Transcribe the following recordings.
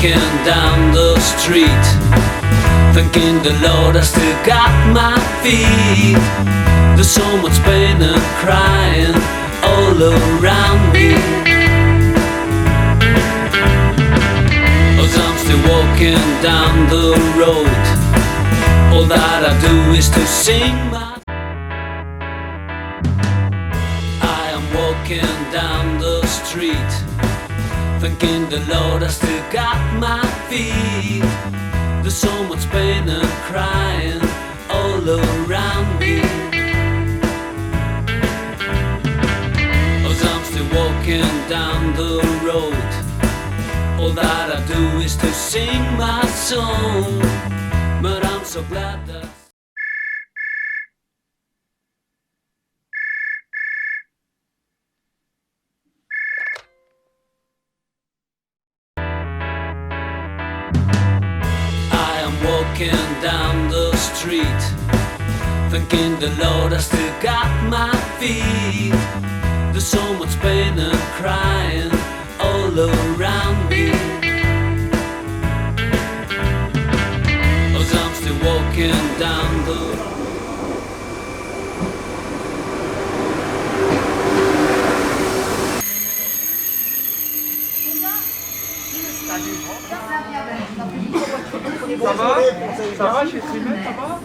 walking down the street, thanking the Lord I still got my feet. There's so much pain and crying all around me, as I'm still walking down the road. All that I do is to sing my. I am walking down the street, thanking the Lord I still got my feet. There's so much pain and crying all around me, as I'm still walking down the road. All that I do is to sing my song, but I'm so glad that I am walking down the street, thanking the Lord I still got my feet. There's so much pain and crying all around me, as I'm still walking down the. Ça va? Ça va chez Trimette, ça va?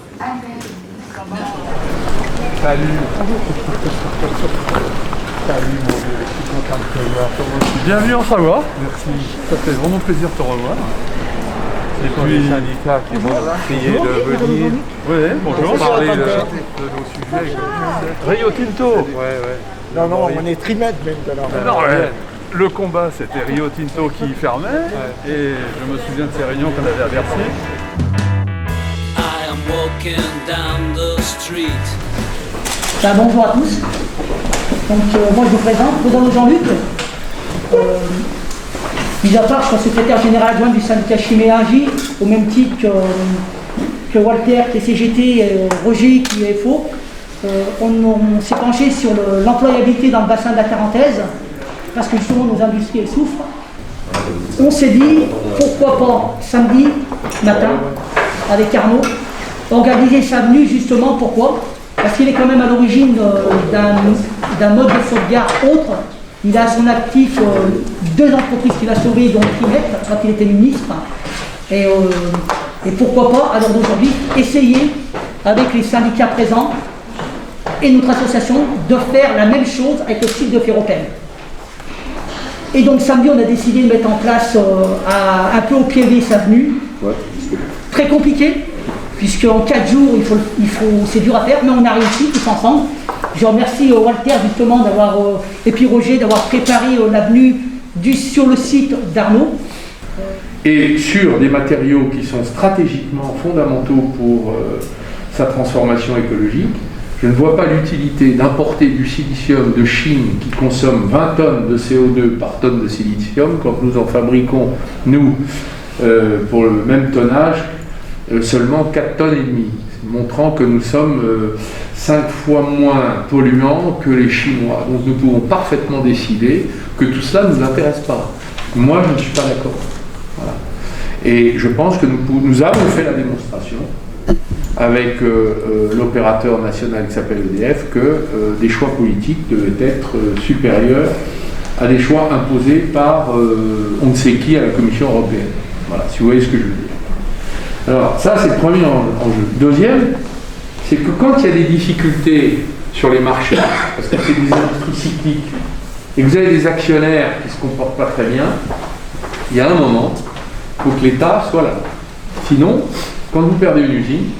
Salut. Salut mon vieux, je suis content de te voir. Bienvenue en Savoie. Merci. Ça fait vraiment plaisir de te revoir. Et puis les syndicats qui vont essayer de venir. Oui, bonjour. Parler de nos sujets. Rio Tinto. Ouais. Non, on est Trimette maintenant. Non, ouais. Le combat, c'était Rio Tinto qui fermait, et je me souviens de ces réunions qu'on avait à Bercy. I am walking down the street. Bonjour à tous. Donc, moi je vous présente, président Jean-Luc. Mis à part, je suis secrétaire général adjoint du syndicat Chimie Énergie, au même titre que Walter qui est CGT et Roger qui est FO. On s'est penché sur l'employabilité dans le bassin de la Tarentaise, parce que justement nos industries souffrent. On s'est dit, pourquoi pas samedi matin, avec Arnaud, organiser sa venue justement, pourquoi? Parce qu'il est quand même à l'origine d'un mode de sauvegarde autre. Il a à son actif deux entreprises qu'il a sauvées, dont Trimette, quand il était ministre. Et pourquoi pas, alors d'aujourd'hui, essayer, avec les syndicats présents et notre association, de faire la même chose avec le site de Ferropem. Et donc samedi, on a décidé de mettre en place un peu au pied levé sa venue. Très compliqué, puisque en 4 jours, c'est dur à faire, mais on a réussi tous ensemble. Je remercie Walter justement et puis Roger d'avoir préparé la venue sur le site d'Arnaud. Et sur des matériaux qui sont stratégiquement fondamentaux pour sa transformation écologique. Je ne vois pas l'utilité d'importer du silicium de Chine qui consomme 20 tonnes de CO2 par tonne de silicium quand nous en fabriquons, nous, pour le même tonnage, seulement 4 tonnes et demie, montrant que nous sommes 5 fois moins polluants que les Chinois. Donc nous pouvons parfaitement décider que tout cela ne nous intéresse pas. Moi, je ne suis pas d'accord. Voilà. Et je pense que nous avons fait la démonstration avec l'opérateur national qui s'appelle EDF, que des choix politiques devaient être supérieurs à des choix imposés par on ne sait qui à la Commission européenne. Voilà, si vous voyez ce que je veux dire. Alors ça, c'est le premier enjeu. Deuxième, c'est que quand il y a des difficultés sur les marchés, parce que c'est des industries cycliques, et que vous avez des actionnaires qui ne se comportent pas très bien, il y a un moment, il faut que l'État soit là. Sinon, quand vous perdez une usine,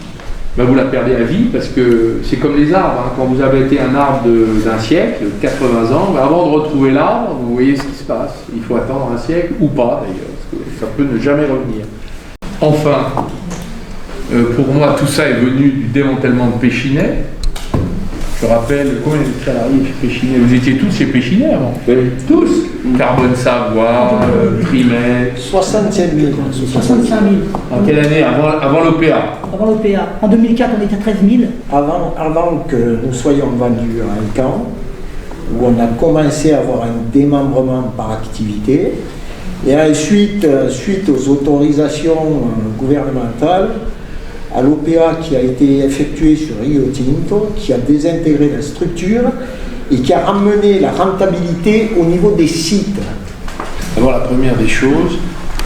ben vous la perdez à vie, parce que c'est comme les arbres. Hein. Quand vous avez été un arbre d'un siècle, de 80 ans, ben avant de retrouver l'arbre, vous voyez ce qui se passe. Il faut attendre un siècle, ou pas d'ailleurs, parce que ça peut ne jamais revenir. Enfin, pour moi, tout ça est venu du démantèlement de Péchinet. Je rappelle, combien de salariés chez Péchinet? Vous étiez tous chez Péchinet avant? Oui. Tous. Carbone Savoie, Trimette. 65 000. 65 000. En quelle année? Avant l'OPA? Avant l'OPA. En 2004, on était à 13 000. Avant que nous soyons vendus à un camp, où on a commencé à avoir un démembrement par activité, Et suite aux autorisations gouvernementales, à l'OPA qui a été effectuée sur Rio Tinto, qui a désintégré la structure et qui a ramené la rentabilité au niveau des sites. D'abord, la première des choses,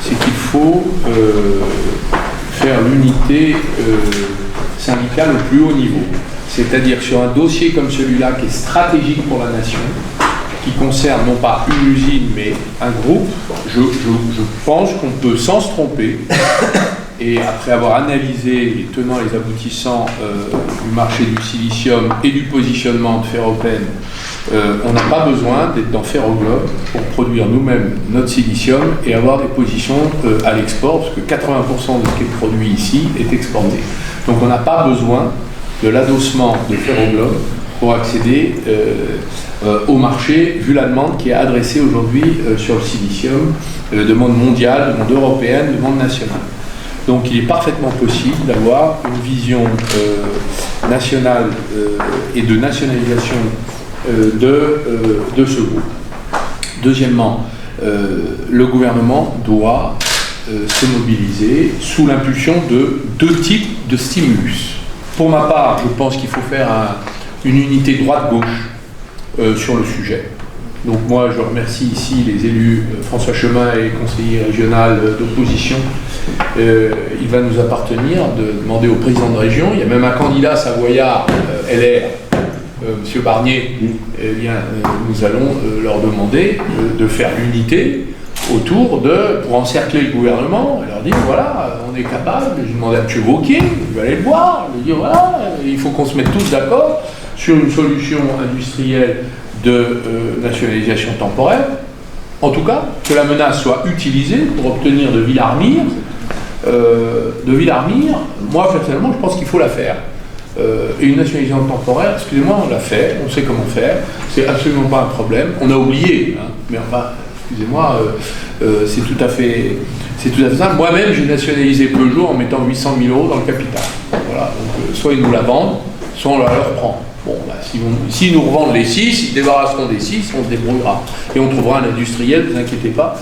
c'est qu'il faut faire l'unité syndicale au plus haut niveau. C'est-à-dire sur un dossier comme celui-là qui est stratégique pour la nation, qui concerne non pas une usine mais un groupe, je pense qu'on peut sans se tromper, et après avoir analysé les tenants et les aboutissants du marché du silicium et du positionnement de Ferropen, on n'a pas besoin d'être dans Ferroglobe pour produire nous-mêmes notre silicium et avoir des positions à l'export, parce que 80% de ce qui est produit ici est exporté. Donc on n'a pas besoin de l'adossement de Ferroglobe pour accéder au marché, vu la demande qui est adressée aujourd'hui sur le silicium, demande mondiale, demande européenne, demande nationale. Donc il est parfaitement possible d'avoir une vision nationale et de nationalisation de ce groupe. Deuxièmement, le gouvernement doit se mobiliser sous l'impulsion de deux types de stimulus. Pour ma part, je pense qu'il faut faire une unité droite-gauche sur le sujet. Donc moi, je remercie ici les élus, François Chemin et conseiller régional d'opposition. Il va nous appartenir de demander au président de région, il y a même un candidat savoyard, LR, M. Barnier, eh bien, nous allons leur demander de faire l'unité autour pour encercler le gouvernement et leur dire voilà, on est capable. Je demande à M. Wauquiez, je vais aller le voir, je lui dire voilà, il faut qu'on se mette tous d'accord sur une solution industrielle de nationalisation temporaire. En tout cas, que la menace soit utilisée pour obtenir de Villarmire. Moi personnellement, je pense qu'il faut la faire. Et une nationalisation temporaire, excusez-moi, on l'a fait, on sait comment faire, c'est absolument pas un problème. On a oublié, hein, mais enfin, excusez-moi, c'est tout à fait simple. Moi-même, j'ai nationalisé Peugeot en mettant 800 000 € dans le capital. Voilà, donc soit ils nous la vendent, soit on la leur prend. Bon, bah, s'ils nous revendent les 6, ils débarrasseront des 6, on se débrouillera. Et on trouvera un industriel, ne vous inquiétez pas.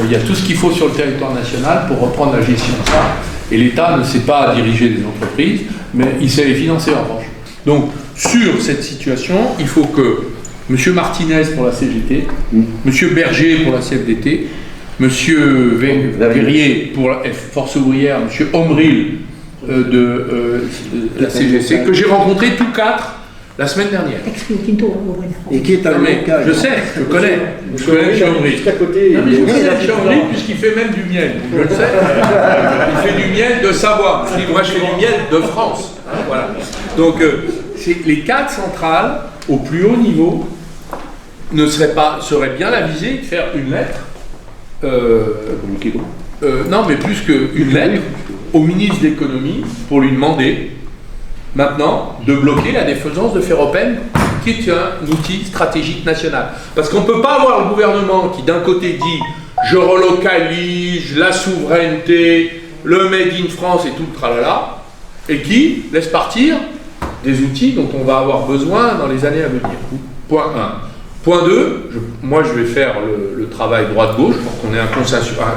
Il y a tout ce qu'il faut sur le territoire national pour reprendre la gestion de ça. Et l'État ne sait pas diriger des entreprises, mais il sait les financer en revanche. Donc, sur cette situation, il faut que M. Martinez pour la CGT, M. Berger pour la CFDT, M. Verrier pour la Force ouvrière, M. Omril de la CGC, que j'ai rencontré tous quatre la semaine dernière. Et qui est un local. Je sais, je connais M. Omril. Juste à côté. Non, mais je connais M. Omril puisqu'il fait même du miel. Je le sais. Il fait du miel de Savoie. Je dis, moi, je fais du miel de France. Voilà. Donc, les quatre centrales, au plus haut niveau, seraient bien avisées de faire une lettre. Non, mais plus qu'une lettre au ministre de l'économie pour lui demander maintenant de bloquer la défaisance de Ferropen, qui est un outil stratégique national. Parce qu'on ne peut pas avoir le gouvernement qui d'un côté dit je relocalise la souveraineté, le Made in France et tout le tralala, et qui laisse partir des outils dont on va avoir besoin dans les années à venir. Point 1. Point 2, moi je vais faire le travail droite-gauche pour qu'on ait un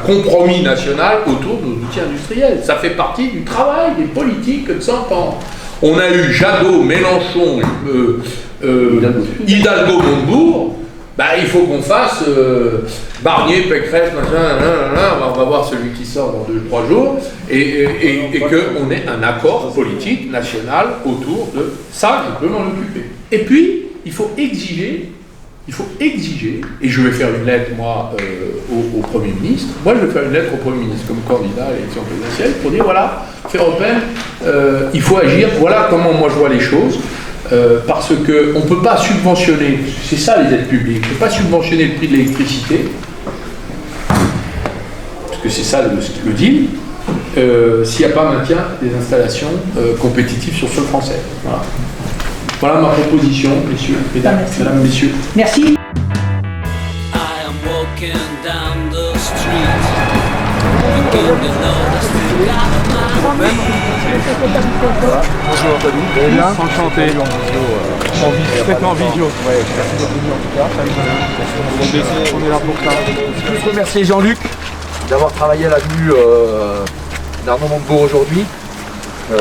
compromis national autour de nos outils industriels. Ça fait partie du travail des politiques de 100 ans. On a eu Jadot, Mélenchon, Hidalgo, Montebourg. Bah, il faut qu'on fasse Barnier, Pécresse, machin, on va voir celui qui sort dans 2-3 jours, et qu'on ait un accord politique national autour de ça, je peux m'en occuper. Et puis, il faut exiger, et je vais faire une lettre, moi, au Premier ministre. Moi, je vais faire une lettre au Premier ministre comme candidat à l'élection présidentielle pour dire, voilà, Ferropen, il faut agir, voilà comment moi je vois les choses, parce qu'on ne peut pas subventionner, c'est ça les aides publiques, on ne peut pas subventionner le prix de l'électricité, parce que c'est ça le deal, s'il n'y a pas maintien des installations compétitives sur le sol français. Voilà. Voilà ma proposition, messieurs, mesdames, messieurs. Merci. I am walking down the street, thinking the Lord has still got my feet. Bonjour, enchanté. Peut-être en vidéo. Ouais, merci d'être venu en tout cas. On est là pour ça. Je veux remercier Jean-Luc d'avoir travaillé à la vue d'Arnaud Montebourg aujourd'hui.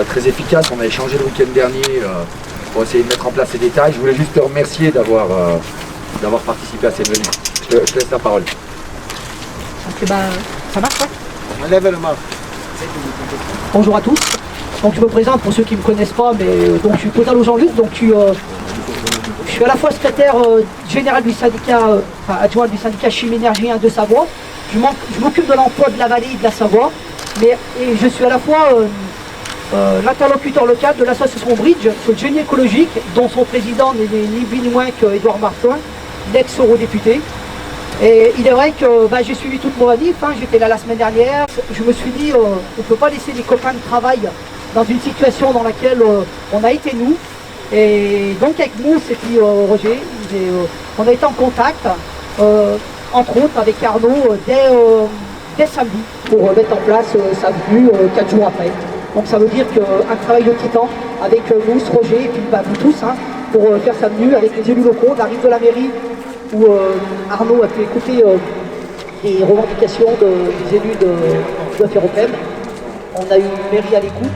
Très efficace, on a échangé le week-end dernier pour essayer de mettre en place ces détails. Je voulais juste te remercier d'avoir participé à cette venue. Je te laisse la parole. Donc, ça marche, ouais. On lève le masque. Bonjour à tous. Donc je me présente pour ceux qui ne me connaissent pas, mais donc je suis Potalo Jean-Luc, donc je suis à la fois secrétaire général du syndicat, adjoint du syndicat Chimie Énergie 1 de Savoie. Je m'occupe de l'emploi de la vallée et de la Savoie, et je suis à la fois l'interlocuteur local de l'association Bridge sur le génie écologique, dont son président n'est ni plus ni moins qu'Edouard Martin, l'ex-eurodéputé. Et il est vrai que j'ai suivi toute mon vie, j'étais là la semaine dernière, je me suis dit on ne peut pas laisser les copains de travail dans une situation dans laquelle on a été nous. Et donc avec nous, c'était Roger, on a été en contact, entre autres avec Arnaud, dès samedi, pour mettre en place sa venue 4 jours après. Donc ça veut dire qu'un travail de titan avec nous, Roger, et puis vous tous, pour faire sa venue avec les élus locaux. On arrive de la mairie où Arnaud a pu écouter les revendications des élus de Ferropem. On a eu une mairie à l'écoute.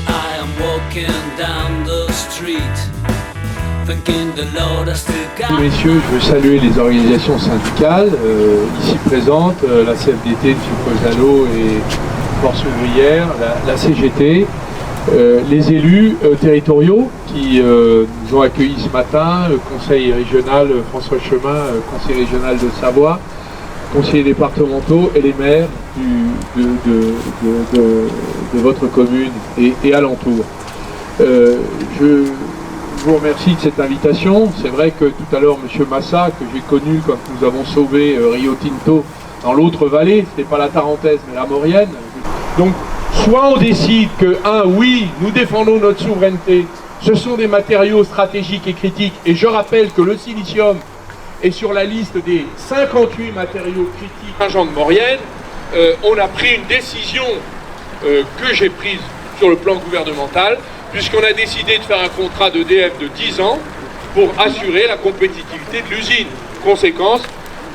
I am walking down the street, thanking the Lord I still got. Messieurs, je veux saluer les organisations syndicales ici présentes, la CFDT, M. Potalo et Force ouvrière, la CGT, les élus territoriaux qui nous ont accueillis ce matin, le conseil régional François Chemin, conseil régional de Savoie, conseillers départementaux et les maires de votre commune et alentour. Je vous remercie de cette invitation. C'est vrai que tout à l'heure, M. Massa, que j'ai connu quand nous avons sauvé Rio Tinto dans l'autre vallée, ce n'est pas la Tarentaise mais la Maurienne. Donc, soit on décide que, oui, nous défendons notre souveraineté, ce sont des matériaux stratégiques et critiques, et je rappelle que le silicium est sur la liste des 58 matériaux critiques. Saint-Jean de Maurienne, on a pris une décision que j'ai prise sur le plan gouvernemental, puisqu'on a décidé de faire un contrat d'EDF de 10 ans pour assurer la compétitivité de l'usine. Conséquence,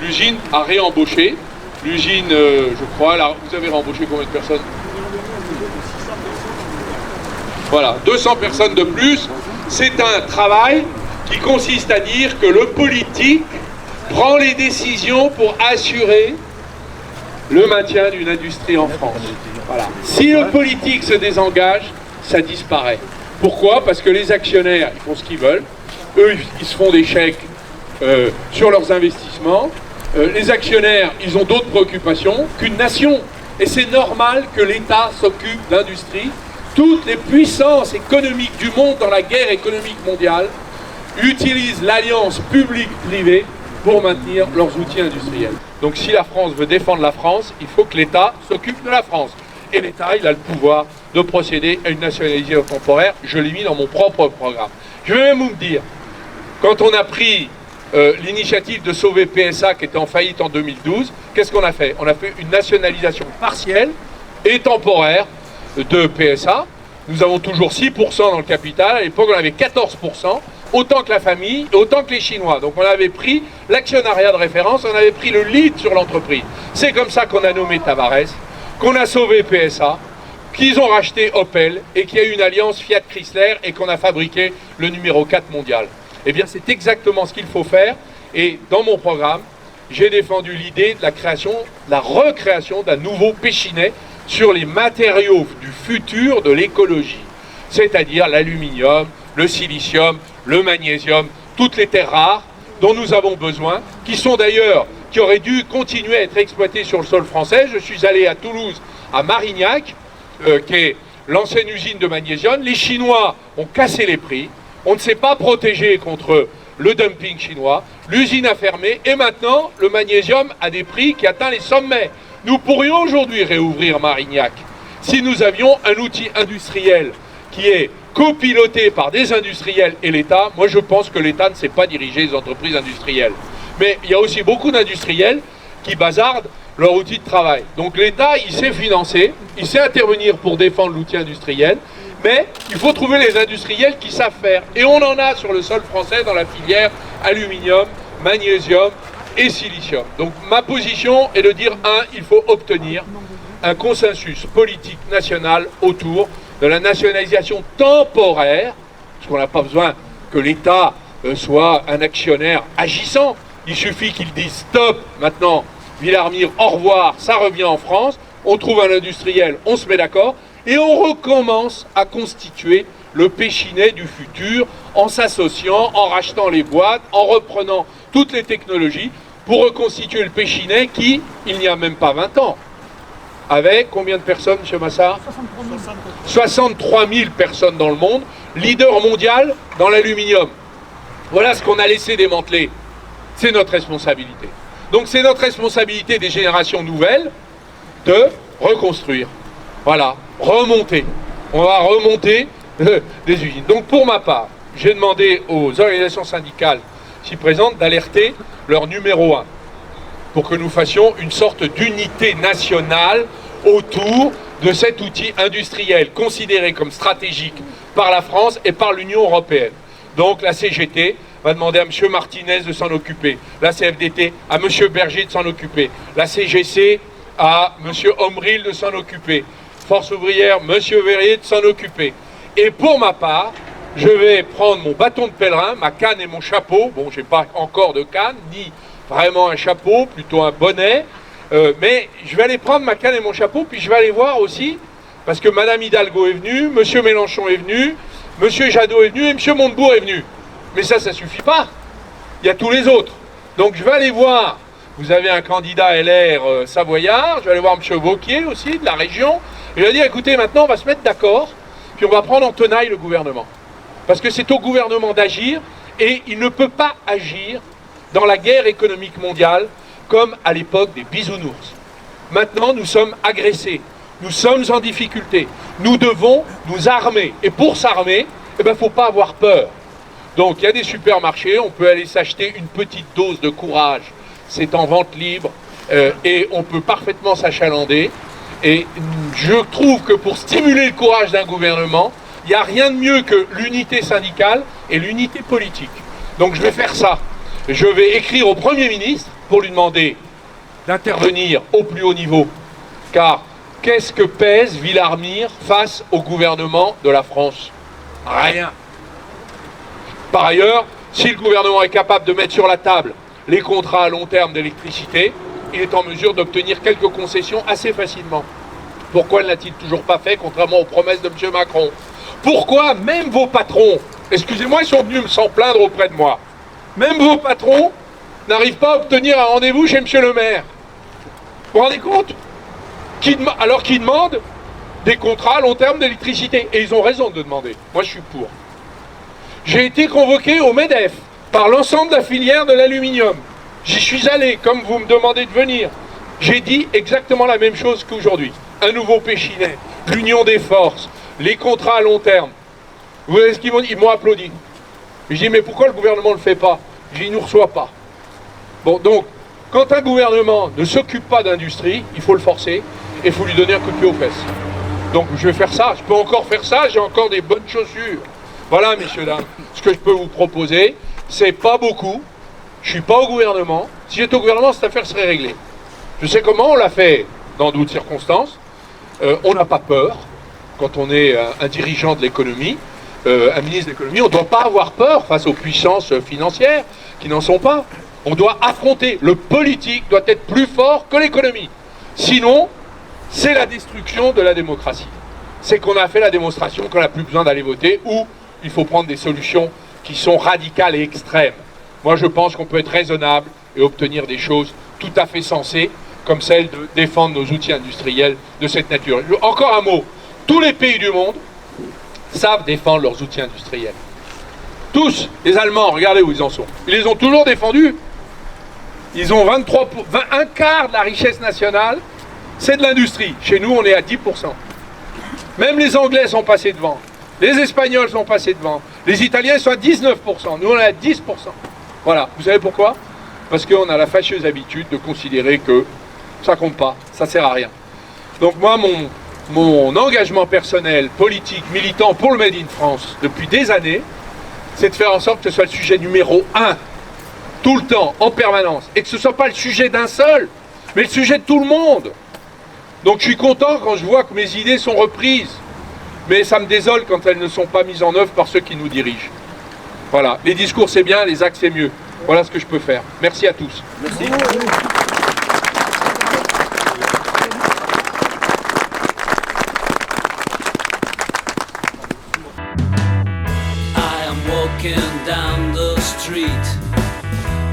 l'usine a réembauché. L'usine, je crois, là, vous avez réembauché combien de personnes? Voilà, 200 personnes de plus. C'est un travail qui consiste à dire que le politique prend les décisions pour assurer le maintien d'une industrie en France. Voilà. Si le politique se désengage, ça disparaît. Pourquoi? Parce que les actionnaires, ils font ce qu'ils veulent. Eux, ils se font des chèques sur leurs investissements. Les actionnaires, ils ont d'autres préoccupations qu'une nation. Et c'est normal que l'État s'occupe d'industrie. Toutes les puissances économiques du monde dans la guerre économique mondiale utilisent l'alliance publique-privée pour maintenir leurs outils industriels. Donc si la France veut défendre la France, il faut que l'État s'occupe de la France. Et l'État, il a le pouvoir de procéder à une nationalisation temporaire. Je l'ai mis dans mon propre programme. Je vais même vous dire, quand on a pris l'initiative de sauver PSA qui était en faillite en 2012, qu'est-ce qu'on a fait? On a fait une nationalisation partielle et temporaire de PSA. Nous avons toujours 6% dans le capital. À l'époque, on avait 14%, autant que la famille, autant que les Chinois. Donc on avait pris l'actionnariat de référence, on avait pris le lead sur l'entreprise. C'est comme ça qu'on a nommé Tavares, qu'on a sauvé PSA, qu'ils ont racheté Opel et qu'il y a eu une alliance Fiat-Chrysler et qu'on a fabriqué le numéro 4 mondial. Eh bien, c'est exactement ce qu'il faut faire. Et dans mon programme, j'ai défendu l'idée de la création, de la recréation d'un nouveau Péchinet sur les matériaux du futur de l'écologie, c'est-à-dire l'aluminium, le silicium, le magnésium, toutes les terres rares dont nous avons besoin, qui sont d'ailleurs, qui auraient dû continuer à être exploitées sur le sol français. Je suis allé à Toulouse, à Marignac, qui est l'ancienne usine de magnésium. Les Chinois ont cassé les prix. On ne s'est pas protégé contre le dumping chinois. L'usine a fermé et maintenant, le magnésium a des prix qui atteignent les sommets. Nous pourrions aujourd'hui réouvrir Marignac si nous avions un outil industriel qui est copiloté par des industriels et l'État. Moi, je pense que l'État ne sait pas diriger les entreprises industrielles. Mais il y a aussi beaucoup d'industriels qui bazardent leur outil de travail. Donc l'État, il sait financer, il sait intervenir pour défendre l'outil industriel Mais il faut trouver les industriels qui savent faire. Et on en a sur le sol français dans la filière aluminium, magnésium et silicium. Donc ma position est de dire, il faut obtenir un consensus politique national autour de la nationalisation temporaire, parce qu'on n'a pas besoin que l'État soit un actionnaire agissant. Il suffit qu'il dise stop, maintenant, Villarmir, au revoir, ça revient en France, on trouve un industriel, on se met d'accord, et on recommence à constituer le Péchinet du futur en s'associant, en rachetant les boîtes, en reprenant toutes les technologies pour reconstituer le Péchinet qui, il n'y a même pas 20 ans, avait combien de personnes, M. Massard ? 63 000 personnes dans le monde, leader mondial dans l'aluminium. Voilà ce qu'on a laissé démanteler. C'est notre responsabilité. Donc c'est notre responsabilité des générations nouvelles de reconstruire. Voilà, remonter. On va remonter des usines. Donc pour ma part, j'ai demandé aux organisations syndicales ici présentes d'alerter leur numéro 1 pour que nous fassions une sorte d'unité nationale autour de cet outil industriel considéré comme stratégique par la France et par l'Union européenne. Donc la CGT va demander à M. Martinez de s'en occuper, la CFDT à M. Berger de s'en occuper, la CGC à M. Omril de s'en occuper, Force ouvrière, M. Verrier de s'en occuper. Et pour ma part, je vais prendre mon bâton de pèlerin, ma canne et mon chapeau. Bon, j'ai pas encore de canne, ni vraiment un chapeau, plutôt un bonnet. Mais je vais aller prendre ma canne et mon chapeau, puis je vais aller voir aussi, parce que Mme Hidalgo est venue, M. Mélenchon est venu, M. Jadot est venu et M. Montebourg est venu. Mais ça suffit pas. Il y a tous les autres. Donc je vais aller voir, vous avez un candidat LR savoyard, je vais aller voir M. Wauquiez aussi, de la région, et je vais dire, écoutez, maintenant on va se mettre d'accord, puis on va prendre en tenaille le gouvernement. Parce que c'est au gouvernement d'agir, et il ne peut pas agir dans la guerre économique mondiale comme à l'époque des bisounours. Maintenant, nous sommes agressés, nous sommes en difficulté, nous devons nous armer. Et pour s'armer, il ne faut pas avoir peur. Donc, il y a des supermarchés, on peut aller s'acheter une petite dose de courage, c'est en vente libre, et on peut parfaitement s'achalander. Et je trouve que pour stimuler le courage d'un gouvernement, il n'y a rien de mieux que l'unité syndicale et l'unité politique. Donc je vais faire ça. Je vais écrire au Premier ministre pour lui demander d'intervenir au plus haut niveau. Car qu'est-ce que pèse Villarmir face au gouvernement de la France? Rien. Par ailleurs, si le gouvernement est capable de mettre sur la table les contrats à long terme d'électricité, il est en mesure d'obtenir quelques concessions assez facilement. Pourquoi ne l'a-t-il toujours pas fait, contrairement aux promesses de M. Macron? Pourquoi même vos patrons, excusez-moi, ils sont venus s'en plaindre auprès de moi, même vos patrons n'arrivent pas à obtenir un rendez-vous chez M. le maire? Vous vous rendez compte? Alors qu'ils demandent des contrats à long terme d'électricité. Et ils ont raison de demander. Moi, je suis pour. J'ai été convoqué au MEDEF par l'ensemble de la filière de l'aluminium. J'y suis allé, comme vous me demandez de venir. J'ai dit exactement la même chose qu'aujourd'hui. Un nouveau Péchinet, l'union des forces, les contrats à long terme. Vous voyez ce qu'ils m'ont dit? Ils m'ont applaudi. Je dis, mais pourquoi le gouvernement ne le fait pas? Je dis, il ne nous reçoit pas. Bon, donc, quand un gouvernement ne s'occupe pas d'industrie, il faut le forcer et il faut lui donner un coup de pied aux fesses. Donc, je vais faire ça. Je peux encore faire ça, j'ai encore des bonnes chaussures. Voilà, messieurs, dames. Ce que je peux vous proposer, c'est pas beaucoup. Je ne suis pas au gouvernement. Si j'étais au gouvernement, cette affaire serait réglée. Je sais comment on l'a fait dans d'autres circonstances. On n'a pas peur quand on est un dirigeant de l'économie, un ministre de l'économie. On ne doit pas avoir peur face aux puissances financières qui n'en sont pas. On doit affronter. Le politique doit être plus fort que l'économie. Sinon, c'est la destruction de la démocratie. C'est qu'on a fait la démonstration qu'on n'a plus besoin d'aller voter ou il faut prendre des solutions qui sont radicales et extrêmes. Moi, je pense qu'on peut être raisonnable et obtenir des choses tout à fait sensées, comme celle de défendre nos outils industriels de cette nature. Encore un mot. Tous les pays du monde savent défendre leurs outils industriels. Tous. Les Allemands, regardez où ils en sont. Ils les ont toujours défendus. Ils ont un quart de la richesse nationale, c'est de l'industrie. Chez nous, on est à 10%. Même les Anglais sont passés devant. Les Espagnols sont passés devant. Les Italiens sont à 19%. Nous, on est à 10%. Voilà. Vous savez pourquoi? Parce qu'on a la fâcheuse habitude de considérer que ça compte pas, ça sert à rien. Donc moi, mon engagement personnel, politique, militant pour le Made in France depuis des années, c'est de faire en sorte que ce soit le sujet numéro 1, tout le temps, en permanence, et que ce ne soit pas le sujet d'un seul, mais le sujet de tout le monde. Donc je suis content quand je vois que mes idées sont reprises, mais ça me désole quand elles ne sont pas mises en œuvre par ceux qui nous dirigent. Voilà, les discours c'est bien, les actes c'est mieux. Voilà ce que je peux faire. Merci à tous. Merci. Walking down the street,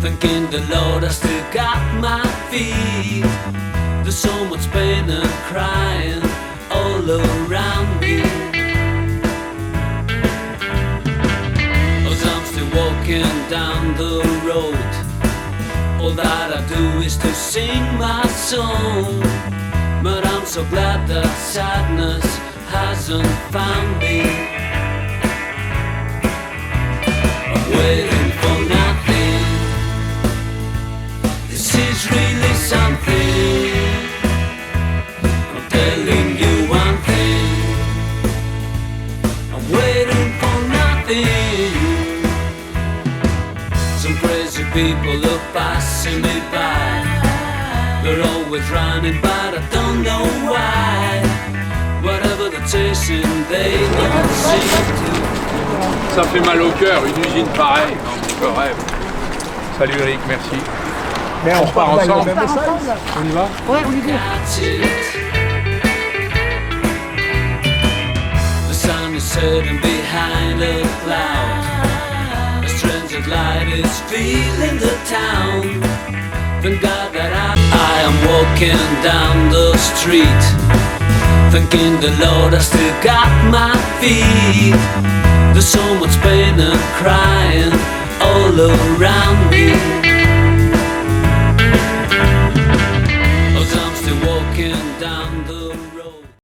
thanking the Lord I still got my feet. There's so much pain and crying all around me, as I'm still walking down the road. All that I do is to sing my song, but I'm so glad that sadness hasn't found me. Waiting for nothing. This is really something. I'm telling you one thing. I'm waiting for nothing. Some crazy people are passing me by. They're always running, but I don't know why. Whatever they're chasing, they don't seem to. Ça fait mal au cœur, une usine pareille. Non, c'est pas rêve. Salut Eric, merci. Mais on part ensemble. On y va? Ouais, on y va. The sun is setting behind a cloud. A strange light is filling the town. Thank God that I am walking down the street, thanking the Lord I still got my feet. There's so much pain and crying all around me, as I'm still walking down the